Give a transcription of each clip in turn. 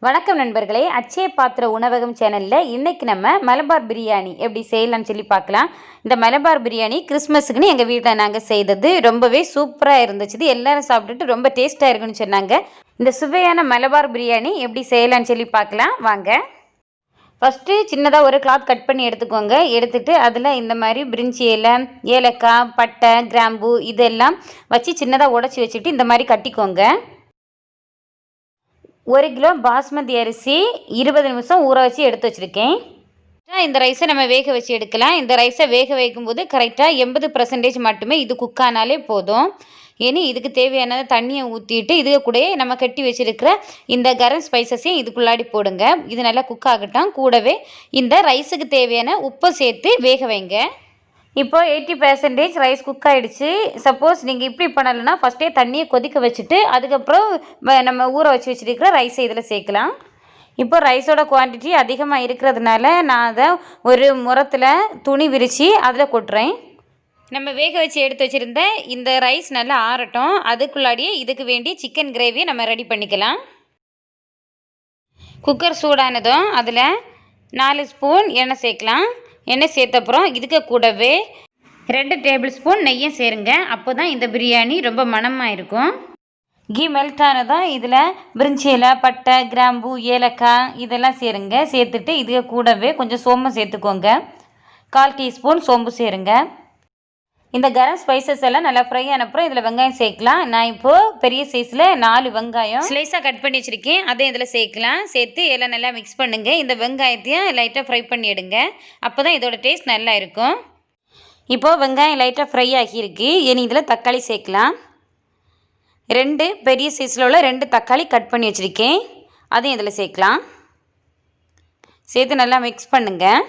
வணக்கம் நண்பர்களே, அச்சய பாத்திர உணவகம் சேனலில் இன்றைக்கி நம்ம மலபார் பிரியாணி எப்படி செய்யலாம்னு சொல்லி பார்க்கலாம். இந்த மலபார் பிரியாணி கிறிஸ்மஸுக்குன்னு எங்கள் வீட்டில் நாங்கள் செய்தது ரொம்பவே சூப்பராக இருந்துச்சு. எல்லோரும் சாப்பிட்டுட்டு ரொம்ப டேஸ்ட்டாக இருக்குன்னு சொன்னாங்க. இந்த சுவையான மலபார் பிரியாணி எப்படி செய்யலாம்னு சொல்லி பார்க்கலாம் வாங்க. ஃபஸ்ட்டு சின்னதாக ஒரு கிளாத் கட் பண்ணி எடுத்துக்கோங்க. எடுத்துகிட்டு அதில் இந்த மாதிரி பிரிஞ்சி இலை, ஏலக்காய், பட்டை, கிராம்பு இதெல்லாம் வச்சு சின்னதாக உடச்சி வச்சுட்டு இந்த மாதிரி கட்டிக்கோங்க. 1 கிலோ பாஸ்மதி அரிசி 20 நிமிஷம் ஊற வச்சு எடுத்து வச்சுருக்கேன். இந்த ரைஸை நம்ம வேக வச்சு எடுக்கலாம். இந்த ரைஸை வேக வைக்கும்போது கரெக்டாக 80% மட்டுமே இது குக் ஆனாலே போதும். இனி இதுக்கு தேவையான தண்ணியை ஊற்றிட்டு இது கூட நம்ம கட்டி வச்சுருக்கிற இந்த கரம் ஸ்பைசஸையும் இதுக்குள்ளாடி போடுங்க. இது நல்லா குக் ஆகட்டும். கூடவே இந்த ரைஸுக்கு தேவையான உப்பை சேர்த்து வேக வைங்க. இப்போ 80% ரைஸ் குக் ஆகிடுச்சு. சப்போஸ் நீங்கள் இப்படி பண்ணலைன்னா ஃபஸ்ட்டே தண்ணியை கொதிக்க வச்சுட்டு அதுக்கப்புறம் நம்ம ஊற வச்சு வச்சுருக்கிற ரைஸை இதில் சேர்க்கலாம். இப்போ ரைஸோட குவான்டிட்டி அதிகமாக இருக்கிறதுனால நான் அதை ஒரு முறத்தில் துணி விரித்து அதில் கொட்டுறேன். நம்ம வேக வச்சு எடுத்து வச்சுருந்த இந்த ரைஸ் நல்லா ஆறட்டும். அதுக்குள்ளாடியே இதுக்கு வேண்டி சிக்கன் கிரேவியை நம்ம ரெடி பண்ணிக்கலாம். குக்கர் சூடானதும் அதில் 4 ஸ்பூன் எண்ணெய் சேர்க்கலாம். எண்ணெய் சேர்த்தப்புறம் இதுக்கு கூடவே 2 டேபிள் ஸ்பூன் நெய்யும் சேருங்க. அப்போ தான் இந்த பிரியாணி ரொம்ப மணமாக இருக்கும். கீ மெல்ட் ஆனதும் இதில் பிரிஞ்சி இலை, பட்டை, கிராம்பு, ஏலக்காய் இதெல்லாம் சேருங்க. சேர்த்துட்டு இதுக்கு கூடவே கொஞ்சம் சோம்பு சேர்த்துக்கோங்க. 1/4 டீஸ்பூன் சோம்பு சேருங்க. இந்த கரம் ஸ்பைசஸ் எல்லாம் நல்லா ஃப்ரை ஆனப்புறம் இதில் வெங்காயம் சேர்க்கலாம். நான் இப்போது பெரிய சைஸில் 4 வெங்காயம் ஸ்லைஸாக கட் பண்ணி வச்சுருக்கேன். அதை இதில் சேர்க்கலாம். சேர்த்து எல்லாம் நல்லா மிக்ஸ் பண்ணுங்கள். இந்த வெங்காயத்தையும் லைட்டாக ஃப்ரை பண்ணி எடுங்க. அப்போ தான் இதோட டேஸ்ட் நல்லா இருக்கும். இப்போது வெங்காயம் லைட்டாக ஃப்ரை ஆகியிருக்கு. இனி இதில் தக்காளி சேர்க்கலாம். 2 பெரிய சைஸில் உள்ள 2 தக்காளி கட் பண்ணி வச்சுருக்கேன். அதையும் இதில் சேர்க்கலாம். சேர்த்து நல்லா மிக்ஸ் பண்ணுங்கள்.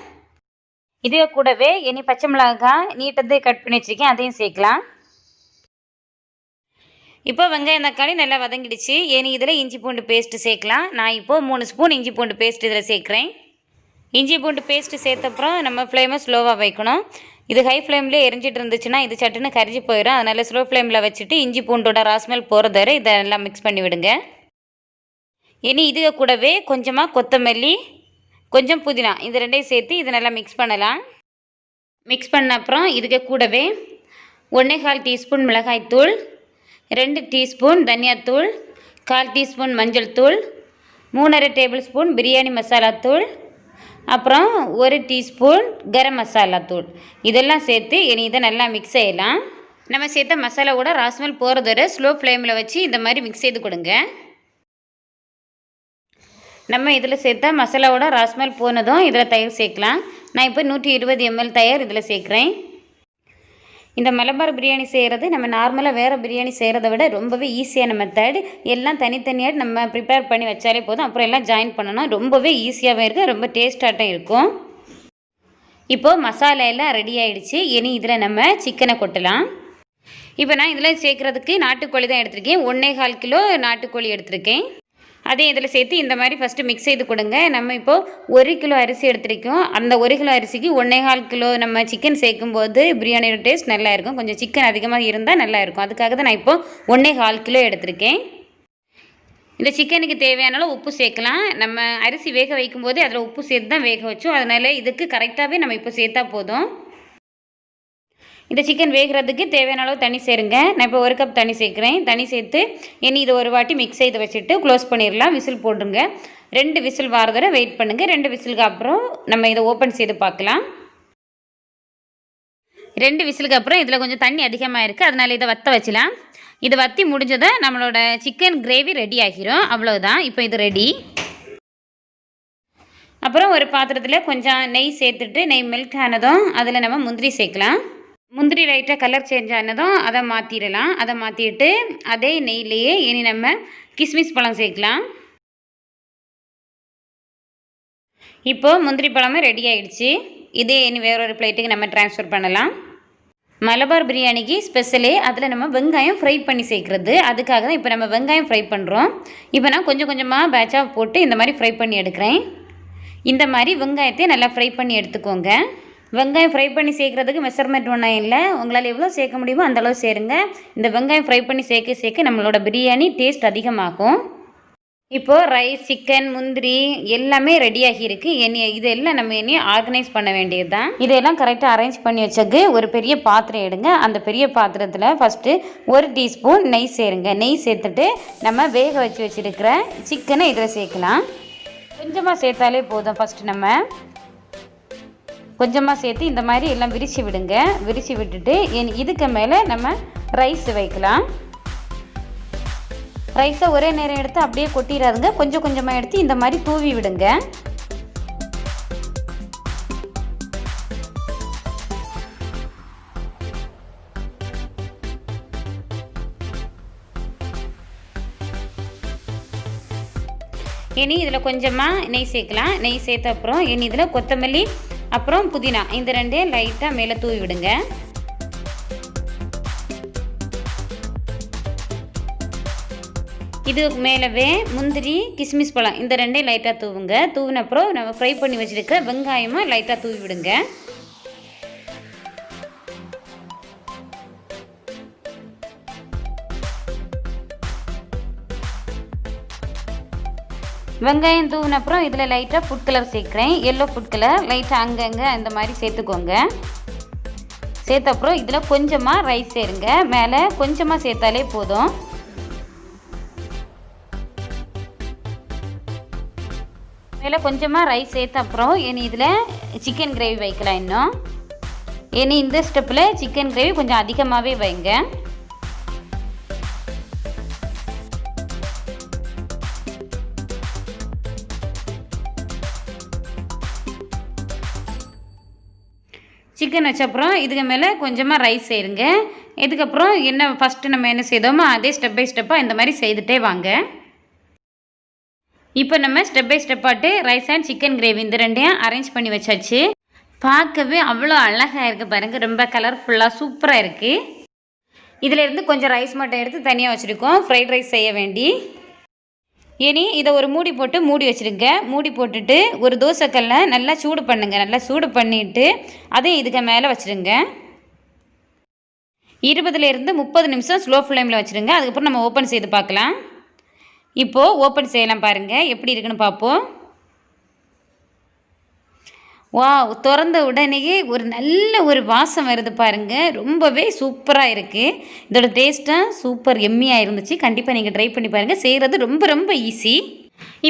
இதே கூடவே இனி பச்சை மிளகாய் நீட்டத்தை கட் பண்ணி வச்சுருக்கேன். அதையும் சேர்க்கலாம். இப்போ வெங்காயம் தக்காளி நல்லா வதங்கிடுச்சு. இனி இதில் இஞ்சி பூண்டு பேஸ்ட்டு சேர்க்கலாம். நான் இப்போது 3 ஸ்பூன் இஞ்சி பூண்டு பேஸ்ட் இதில் சேர்க்குறேன். இஞ்சி பூண்டு பேஸ்ட்டு சேர்த்தப்புறம் நம்ம ஃப்ளேமை ஸ்லோவாக வைக்கணும். இது ஹை ஃப்ளேம்லேயே எரிஞ்சிட்டு இருந்துச்சுன்னா இது சட்டுன்னு கரிஞ்சு போயிடும். அதனால் ஸ்லோ ஃப்ளேமில் வச்சுட்டு இஞ்சி பூண்டோட ராஸ்மெல் போகிறது வரை இதை நல்லா மிக்ஸ் பண்ணி விடுங்க. இனி இது கூடவே கொஞ்சமாக கொத்தமல்லி, கொஞ்சம் புதினா இது 2ஐயும் சேர்த்து இதை நல்லா மிக்ஸ் பண்ணலாம். மிக்ஸ் பண்ண அப்புறம் இதுக்கு கூடவே 1/4 டீஸ்பூன் மிளகாய்த்தூள், 2 டீஸ்பூன் தனியாத்தூள், 1/4 டீஸ்பூன் மஞ்சள் தூள், 3½ டேபிள் ஸ்பூன் பிரியாணி மசாலா தூள், அப்புறம் 1 டீஸ்பூன் கரம் மசாலா தூள் இதெல்லாம் சேர்த்து இனி இதை நல்லா மிக்ஸ் செய்யலாம். நம்ம சேர்த்த மசாலாவோட ராஸ்மெல் போகிறது வரை ஸ்லோ ஃப்ளேமில் வச்சு இந்த மாதிரி மிக்ஸ் செய்து கொடுங்க. நம்ம இதில் சேர்த்தா மசாலாவோட ராஸ்மெல் போனதும் இதில் தயிர் சேர்க்கலாம். நான் இப்போ 120 ml தயிர் இதில் சேர்க்குறேன். இந்த மலபார் பிரியாணி செய்கிறது நம்ம நார்மலாக வேறு பிரியாணி செய்கிறத விட ரொம்பவே ஈஸியான மெத்தட். எல்லாம் தனித்தனியாக நம்ம ப்ரிப்பேர் பண்ணி வச்சாலே போதும். அப்புறம் எல்லாம் ஜாயின் பண்ணணும். ரொம்பவே ஈஸியாகவே இருக்குது. ரொம்ப டேஸ்ட்டாட்டம் இருக்கும். இப்போது மசாலா எல்லாம் ரெடி ஆகிடுச்சு. இனி இதில் நம்ம சிக்கனை கொட்டலாம். இப்போ நான் இதில் சேர்க்குறதுக்கு நாட்டுக்கோழி தான் எடுத்திருக்கேன். 1/4 கிலோ நாட்டுக்கோழி எடுத்திருக்கேன். அதையும் இதில் சேர்த்து இந்த மாதிரி ஃபஸ்ட்டு மிக்ஸ் செய்து கொடுங்க. நம்ம இப்போது 1 கிலோ அரிசி எடுத்துருக்கோம். அந்த 1 கிலோ அரிசிக்கு 1/4 கிலோ நம்ம சிக்கன் சேர்க்கும்போது பிரியாணியோட டேஸ்ட் நல்லா இருக்கும். கொஞ்சம் சிக்கன் அதிகமாக இருந்தால் நல்லா இருக்கும். அதுக்காக தான் நான் இப்போது 1/4 கிலோ எடுத்திருக்கேன். இந்த சிக்கனுக்கு தேவையான அளவு உப்பு சேர்க்கலாம். நம்ம அரிசி வேக வைக்கும்போது அதில் உப்பு சேர்த்து தான் வேக வச்சோம். அதனால் இதுக்கு கரெக்டாகவே நம்ம இப்போ சேர்த்தா போதும். இந்த சிக்கன் வேகிறதுக்கு தேவையான அளவு தண்ணி சேருங்க. நான் இப்போ 1 கப் தண்ணி சேர்க்குறேன். தண்ணி சேர்த்து இனி இதை ஒரு வாட்டி மிக்ஸ் செய்து வச்சுட்டு க்ளோஸ் பண்ணிடலாம். விசில் போட்டுருங்க. 2 விசில் வார வரை வெயிட் பண்ணுங்கள். 2 விசிலுக்கு அப்புறம் நம்ம இதை ஓப்பன் செய்து பார்க்கலாம். 2 விசிலுக்கு அப்புறம் இதில் கொஞ்சம் தண்ணி அதிகமாக இருக்குது. அதனால் இதை வற்ற வச்சலாம். இதை வற்றி முடிஞ்சதை நம்மளோட சிக்கன் கிரேவி ரெடி ஆகிரும். அவ்வளோதான். இப்போ இது ரெடி. அப்புறம் ஒரு பாத்திரத்தில் கொஞ்சம் நெய் சேர்த்துட்டு நெய் மெல்ட் ஆனதும் அதில் நம்ம முந்திரி சேர்க்கலாம். முந்திரி லைட்டாக கலர் சேஞ்ச் ஆனதும் அதை மாற்றிடலாம். அதை மாற்றிட்டு அதே நெய்லேயே இனி நம்ம கிஸ்மிஸ் பழம் சேர்க்கலாம். இப்போது முந்திரி பழமும் ரெடி ஆகிடுச்சு. இதே இனி வேறொரு பிளேட்டுக்கு நம்ம ட்ரான்ஸ்ஃபர் பண்ணலாம். மலபார் பிரியாணிக்கு ஸ்பெஷலே அதில் நம்ம வெங்காயம் ஃப்ரை பண்ணி சேர்க்குறது. அதுக்காக தான் இப்போ நம்ம வெங்காயம் ஃப்ரை பண்ணுறோம். இப்போ நான் கொஞ்சம் கொஞ்சமாக பேட்சாக போட்டு இந்த மாதிரி ஃப்ரை பண்ணி எடுக்கிறேன். இந்த மாதிரி வெங்காயத்தை நல்லா ஃப்ரை பண்ணி எடுத்துக்கோங்க. வெங்காயம் ஃப்ரை பண்ணி சேர்க்குறதுக்கு மெஷர்மெண்ட் ஒன்றும் இல்லை. உங்களால் எவ்வளோ சேர்க்க முடியுமோ அந்தளவு சேருங்க. இந்த வெங்காயம் ஃப்ரை பண்ணி சேர்க்க நம்மளோட பிரியாணி டேஸ்ட் அதிகமாகும். இப்போது ரைஸ், சிக்கன், முந்திரி எல்லாமே ரெடியாகி இருக்குது. இதெல்லாம் நம்ம ஆர்கனைஸ் பண்ண வேண்டியது தான். இதெல்லாம் கரெக்டாக அரேஞ்ச் பண்ணி வச்சக்கு ஒரு பெரிய பாத்திரம் எடுங்க. அந்த பெரிய பாத்திரத்தில் ஃபஸ்ட்டு 1 டீஸ்பூன் நெய் சேருங்க. நெய் சேர்த்துட்டு நம்ம வேக வச்சுருக்கிற சிக்கனை இதில் சேர்க்கலாம். கொஞ்சமாக சேர்த்தாலே போதும். ஃபஸ்ட்டு நம்ம கொஞ்சமாக சேர்த்து இந்த மாதிரி எல்லாம் விரித்து விடுங்க. விரித்து விட்டுட்டு இதுக்கு மேலே நம்ம ரைஸ் வைக்கலாம். ரைஸை ஒரே நேரம் எடுத்து அப்படியே கொட்டிடாதுங்க. கொஞ்சம் கொஞ்சமாக எடுத்து இந்த மாதிரி தூவி விடுங்க. இதில் கொஞ்சமாக நெய் சேர்க்கலாம். நெய் சேர்த்த அப்புறம் இதில் கொத்தமல்லி அப்புறம் புதினா இந்த ரெண்டையும் லைட்டாக மேலே தூவி விடுங்க. இது மேலவே முந்திரி, கிஸ்மிஸ் பழம் இந்த ரெண்டையும் லைட்டாக தூவுங்க. தூவின அப்புறம் நம்ம ஃப்ரை பண்ணி வச்சுருக்க வெங்காயமாக லைட்டாக தூவி விடுங்க. வெங்காயம் தூவின அப்புறம் இதில் லைட்டாக ஃபுட் கலர் சேர்க்குறேன். எல்லோ ஃபுட் கலர் லைட்டாக அங்கங்கே இந்த மாதிரி சேர்த்துக்கோங்க. சேர்த்த அப்புறம் இதில் கொஞ்சமாக ரைஸ் சேருங்க. மேலே கொஞ்சமாக சேர்த்தாலே போதும். மேலே கொஞ்சமாக ரைஸ் சேர்த்த அப்புறம் இதில் சிக்கன் கிரேவி வைக்கலாம். இன்னும் இந்த ஸ்டெப்பில் சிக்கன் கிரேவி கொஞ்சம் அதிகமாகவே வைங்க. சிக்கன் வச்ச அப்புறம் இதுக்கு மேலே கொஞ்சமாக ரைஸ் சேருங்க. இதுக்கப்புறம் ஃபஸ்ட்டு நம்ம என்ன செய்தோமோ அதே ஸ்டெப் பை ஸ்டெப்பாக இந்த மாதிரி செய்துட்டே வாங்க. இப்போ நம்ம ஸ்டெப் பை ஸ்டெப்பாட்டு ரைஸ் அண்ட் சிக்கன் கிரேவி இந்த ரெண்டையும் அரேஞ்ச் பண்ணி வச்சாச்சு. பார்க்கவே அவ்வளோ அழகாக இருக்குது பாருங்கள். ரொம்ப கலர்ஃபுல்லாக சூப்பராக இருக்குது. இதிலேருந்து கொஞ்சம் ரைஸ் மட்டும் எடுத்து தனியாக வச்சுருக்கோம் ஃப்ரைட் ரைஸ் செய்ய வேண்டி. இதை ஒரு மூடி போட்டு மூடி வச்சுருங்க. மூடி போட்டுட்டு ஒரு தோசைக்கல்லை நல்லா சூடு பண்ணுங்கள். நல்லா சூடு பண்ணிவிட்டு அதையும் இதுக்கு மேலே வச்சுருங்க. 20லேருந்து 30 நிமிஷம் ஸ்லோ ஃப்ளேமில் வச்சுருங்க. அதுக்கப்புறம் நம்ம ஓப்பன் செய்து பார்க்கலாம். இப்போது ஓப்பன் செய்யலாம் பாருங்கள், எப்படி இருக்குன்னு பார்ப்போம். திறந்த உடனேயே ஒரு நல்ல ஒரு வாசம் வருது பாருங்கள். ரொம்பவே சூப்பராக இருக்குது. இதோட டேஸ்ட்டாக சூப்பர் எம்மியாக இருந்துச்சு. கண்டிப்பாக நீங்கள் ட்ரை பண்ணி பாருங்கள். செய்கிறது ரொம்ப ரொம்ப ஈஸி.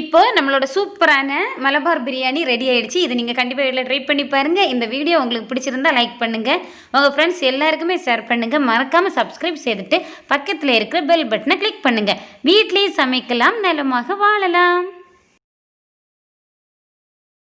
இப்போ நம்மளோட சூப்பரான மலபார் பிரியாணி ரெடி ஆகிடுச்சு. இது நீங்கள் கண்டிப்பாக வீட்டில் ட்ரை பண்ணி பாருங்கள். இந்த வீடியோ உங்களுக்கு பிடிச்சிருந்தா லைக் பண்ணுங்கள். உங்கள் ஃப்ரெண்ட்ஸ் எல்லாருக்குமே ஷேர் பண்ணுங்கள். மறக்காமல் சப்ஸ்கிரைப் செய்துட்டு பக்கத்தில் இருக்கிற பெல் பட்டனை கிளிக் பண்ணுங்கள். வீட்டிலேயே சமைக்கலாம், நலமாக வாழலாம்.